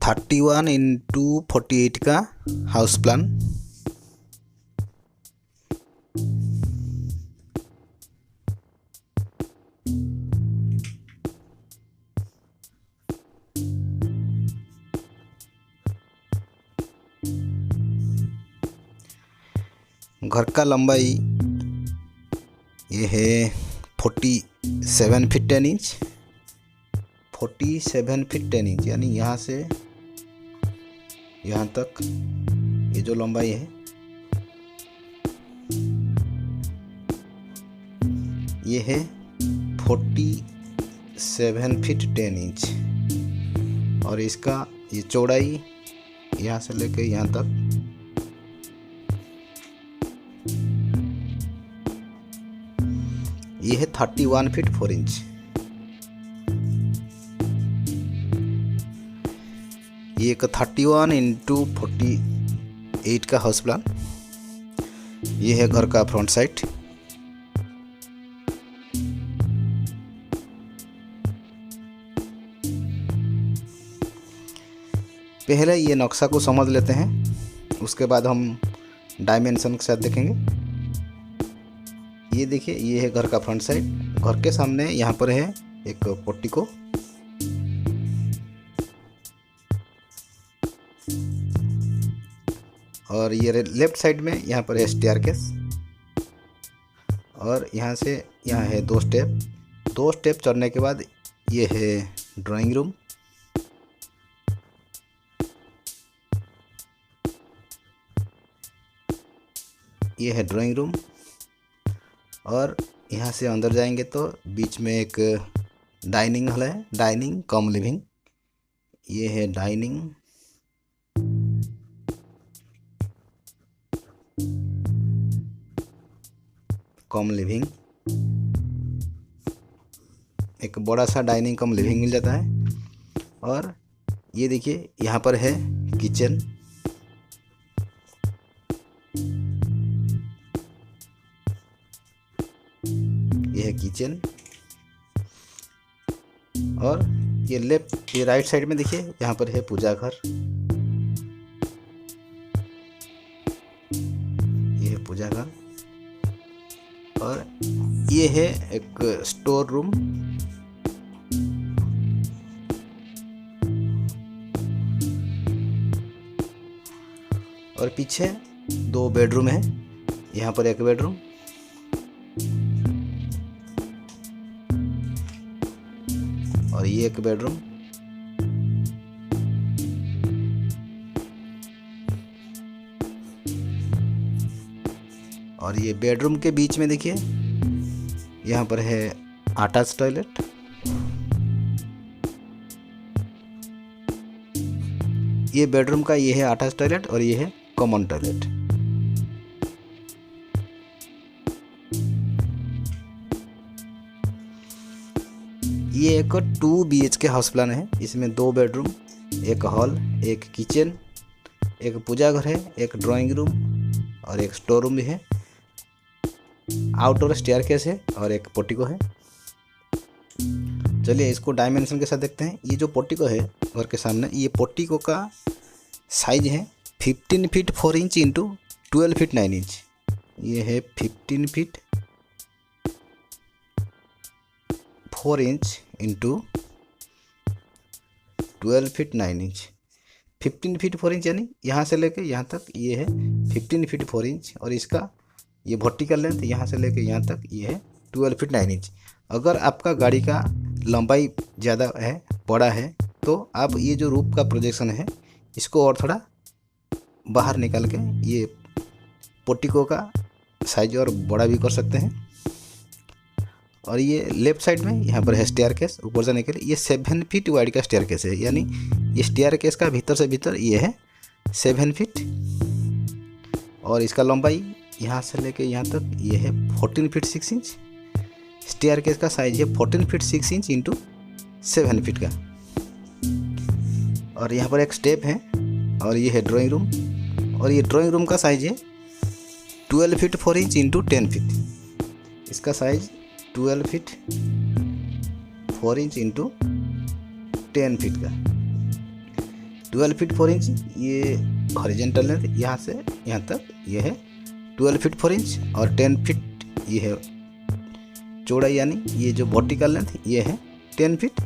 31x48 का house plan. घर का लंबाई ये है 47 फीट 10 इंच। 47 फीट 10 इंच यानी यहाँ से यहाँ तक ये जो लंबाई है ये है 47 फीट 10 इंच और इसका ये चौड़ाई यहाँ से लेकर यहाँ तक ये है 31 फीट 4 इंच। ये एक 31x48 का हाउस प्लान। ये है घर का फ्रंट साइड। पहले ये नक्शा को समझ लेते हैं, उसके बाद हम डायमेंशन के साथ देखेंगे। ये देखिए, ये है घर का फ्रंट साइड। घर के सामने यहाँ पर है एक पोर्टिको, और ये लेफ्ट साइड में यहाँ पर है स्टेयरकेस, और यहाँ से यहाँ है 2 स्टेप। 2 स्टेप चढ़ने के बाद ये है ड्राइंग रूम। ये है ड्राइंग रूम, और यहाँ से अंदर जाएंगे तो बीच में एक डाइनिंग हॉल है, डाइनिंग कम लिविंग। ये है डाइनिंग, कम लिविंग। एक बड़ा सा डाइनिंग कम लिविंग मिल जाता है। और ये देखिए, यहाँ पर है किचन। ये है किचन, और ये राइट साइड में देखिए, यहाँ पर है पूजा घर। ये है पूजा घर, और ये है एक स्टोर रूम। और पीछे 2 बेडरूम है। यहाँ पर एक बेडरूम, और ये एक बेडरूम। और ये बेडरूम के बीच में देखिए, यहाँ पर है अटैच टॉयलेट। ये बेडरूम का ये है अटैच टॉयलेट, और ये है कॉमन टॉयलेट। ये एक 2 BHK हाउस प्लान है। इसमें 2 बेडरूम, एक हॉल, एक किचन, एक पूजा घर है, एक ड्राइंग रूम, और एक स्टोर रूम भी है। आउटडोर स्टेयरकेस है, और एक पोर्टिको है। चलिए इसको डायमेंशन के साथ देखते हैं। ये जो पोर्टिको है घर के सामने, ये पोर्टिको का साइज है 15 feet 4 inch into 12 feet 9 inch. ये है 15 feet 4 inch into 12 feet 9 inch. 15 feet 4 inch यानी यहाँ से लेके यहाँ तक ये है 15 फीट 4 इंच, और इसका ये वर्टिकल लेंथ यहाँ से लेके यहाँ तक ये है 12 फीट 9 इंच। अगर आपका गाड़ी का लंबाई ज़्यादा है, बड़ा है, तो आप ये जो रूफ का प्रोजेक्शन है इसको और थोड़ा बाहर निकाल के ये पोर्टिको का साइज और बड़ा भी कर सकते हैं। और ये लेफ्ट साइड में यहाँ पर है स्टेयरकेस ऊपर जाने के लिए। ये 7 फीट वाइड का स्टेयरकेस है, यानी ये स्टेयरकेस का भीतर से भीतर ये है 7 फीट, और इसका लंबाई यहाँ से लेके यहाँ तक ये है 14 फीट 6 इंच। स्टेयरकेस का साइज है 14 फीट 6 इंच इंटू 7 फीट का। और यहाँ पर एक स्टेप है, और ये है ड्राइंग रूम, और ये ड्राइंग रूम का साइज है 12 फीट 4 इंच इंटू 10 फीट। इसका size 12 feet 4 inch into 10 feet का। 12 फीट 4 इंच ये हॉरिजेंटल लेंथ यहाँ से यहाँ तक ये है 12 फीट 4 इंच, और 10 फीट ये है चौड़ाई, यानी ये जो वर्टिकल लेंथ ये है 10 फीट।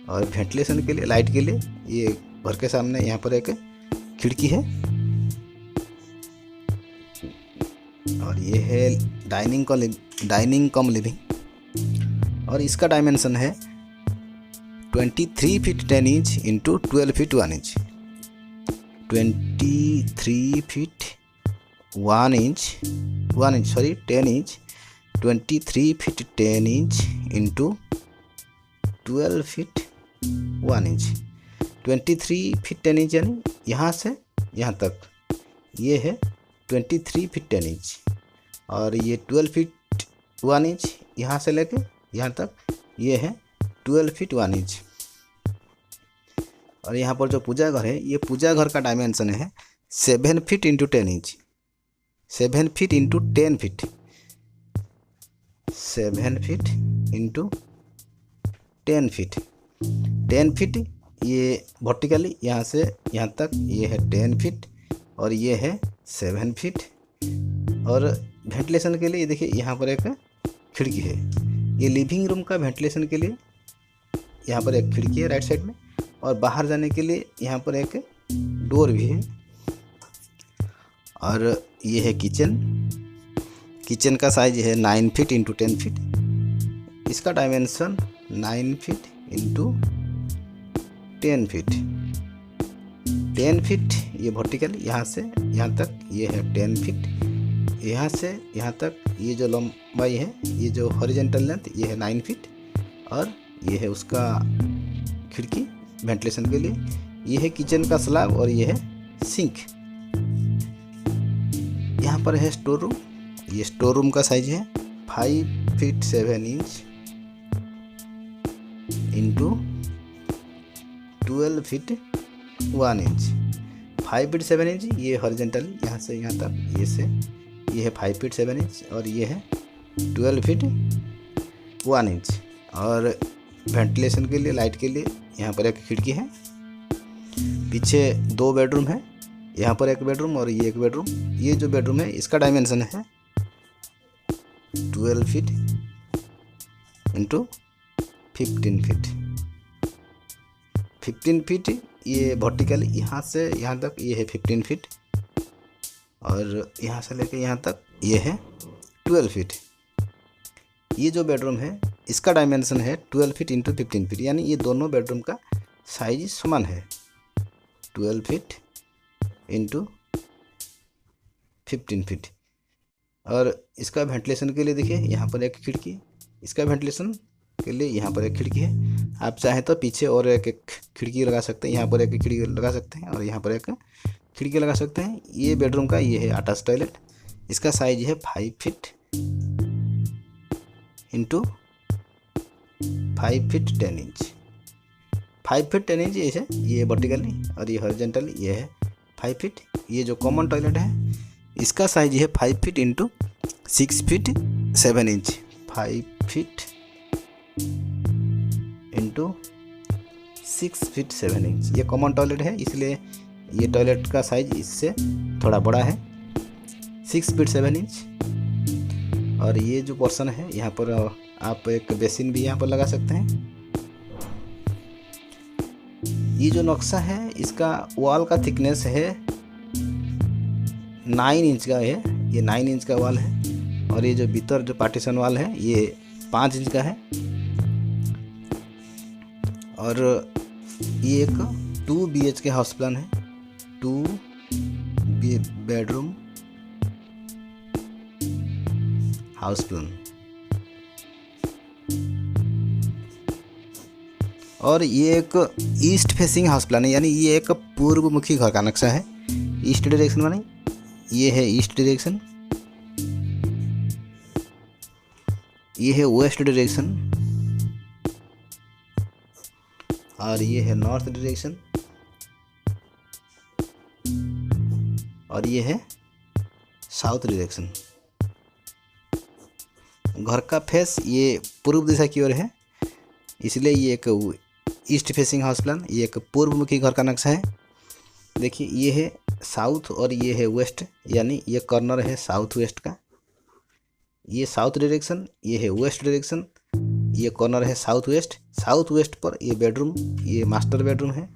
और वेंटिलेशन के लिए, लाइट के लिए ये घर के सामने यहाँ पर एक खिड़की है, और ये है डाइनिंग कम लिविंग, और इसका डायमेंशन है 23 feet 10 inch into 12 feet 1 inch. 23 feet 10 inch 23 feet 10 inch into 12 feet 1 inch. 23 feet 10 inch यानी यहाँ से यहाँ तक ये है 23 फीट 10 इंच, और ये 12 फीट 1 इंच यहाँ से लेके यहाँ तक ये है 12 फीट 1 इंच। और यहाँ पर जो पूजा घर है, ये पूजा घर का डायमेंशन है 7 feet into 10 inch. 7 feet into 10 feet, 7 feet into 10 feet. 10 feet ये वर्टिकली यहाँ से यहाँ तक ये है 10 फीट, और ये है 7 फीट। और वेंटिलेशन के लिए देखिए यहाँ पर एक खिड़की है, ये लिविंग रूम का वेंटिलेशन के लिए यहाँ पर एक खिड़की है राइट साइड में, और बाहर जाने के लिए यहाँ पर एक डोर भी है। और ये है किचन का साइज है 9 फीट इंटू 10 फीट। इसका dimension 9 feet into 10 feet. 10 feet ये वर्टिकल यहाँ से यहाँ तक ये है 10 फीट। यहाँ से यहाँ तक ये जो लंबाई है, ये जो हॉरिजेंटल लेंथ ये है 9 फीट, और ये है उसका खिड़की वेंटिलेशन के लिए। ये है किचन का स्लैब, और ये है सिंक। यहाँ पर है स्टोर रूम। ये स्टोर रूम का साइज है 5 feet 7 inch into 12 feet 1 inch. 5 feet 7 inch ये हॉरिजेंटल यहाँ से यहाँ तक ये है 5 फीट 7 इंच, और ये है 12 फीट 1 इंच। और वेंटिलेशन के लिए, लाइट के लिए यहाँ पर एक खिड़की है। पीछे 2 बेडरूम है, यहाँ पर एक बेडरूम और ये एक बेडरूम। ये जो बेडरूम है इसका डायमेंशन है 12 फीट इंटू 15 फीट। 15 फीट ये वर्टिकल यहाँ से यहाँ तक ये है 15 फीट, और यहाँ से लेके यहाँ तक ये है 12 फीट। ये जो बेडरूम है इसका डायमेंशन है 12 फीट इंटू 15 फीट, यानी ये दोनों बेडरूम का साइज समान है 12 फीट इंटू 15 फीट। और इसका वेंटिलेशन के लिए देखिए यहाँ पर एक खिड़की, इसका वेंटिलेशन के लिए यहाँ पर एक खिड़की है। आप चाहें तो पीछे और एक खिड़की लगा सकते हैं, यहाँ पर एक खिड़की लगा सकते हैं और यहाँ पर एक खिड़की लगा सकते हैं। ये बेडरूम का ये है अटैच टॉयलेट। इसका साइज है 5 feet into 5 feet 10 inch. 5 feet 10 inch ये है, ये वर्टिकली, और ये हॉरिजेंटली ये है 5 फीट। ये जो कॉमन टॉयलेट है इसका साइज है 5 feet into 6 feet 7 inch. 5 feet into 6 feet 7 inch. ये कॉमन टॉयलेट है, इसलिए ये टॉयलेट का साइज इससे थोड़ा बड़ा है 6 फीट 7 इंच। और ये जो पोर्शन है यहाँ पर आप एक बेसिन भी यहाँ पर लगा सकते हैं। ये जो नक्शा है इसका वॉल का थिकनेस है 9 इंच का है, ये 9 इंच का वॉल है। और ये जो भीतर जो पार्टीशन वॉल है ये 5 इंच का है। और ये एक 2 BHK हाउस प्लान है, 2 बेडरूम हाउस प्लान। और ये एक ईस्ट फेसिंग हाउस प्लान है, यानी ये एक पूर्वमुखी घर का नक्शा है। ईस्ट डायरेक्शन में नहीं, ये है ईस्ट डायरेक्शन, ये है वेस्ट डायरेक्शन, और ये है नॉर्थ डायरेक्शन, और ये है साउथ डायरेक्शन। घर का फेस ये पूर्व दिशा की ओर है, इसलिए ये एक ईस्ट फेसिंग हाउस प्लान, ये एक पूर्वमुखी घर का नक्शा है। देखिए ये है साउथ और ये है वेस्ट, यानी ये कॉर्नर है साउथ वेस्ट का, ये साउथ डायरेक्शन, ये है वेस्ट डायरेक्शन, ये कॉर्नर है साउथ वेस्ट। साउथ वेस्ट पर ये बेडरूम, ये मास्टर बेडरूम है।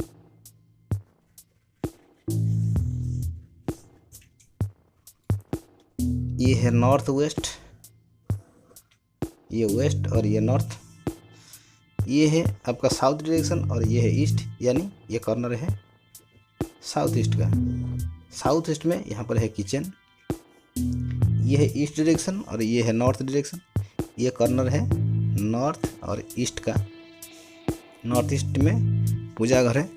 ये है नॉर्थ वेस्ट, ये वेस्ट और ये नॉर्थ। ये है आपका साउथ डायरेक्शन और ये है ईस्ट, यानी ये कॉर्नर है साउथ ईस्ट का। साउथ ईस्ट में यहाँ पर है किचन। ये है ईस्ट डायरेक्शन और ये है नॉर्थ डायरेक्शन, ये कॉर्नर है नॉर्थ और ईस्ट का। नॉर्थ ईस्ट में पूजा घर है।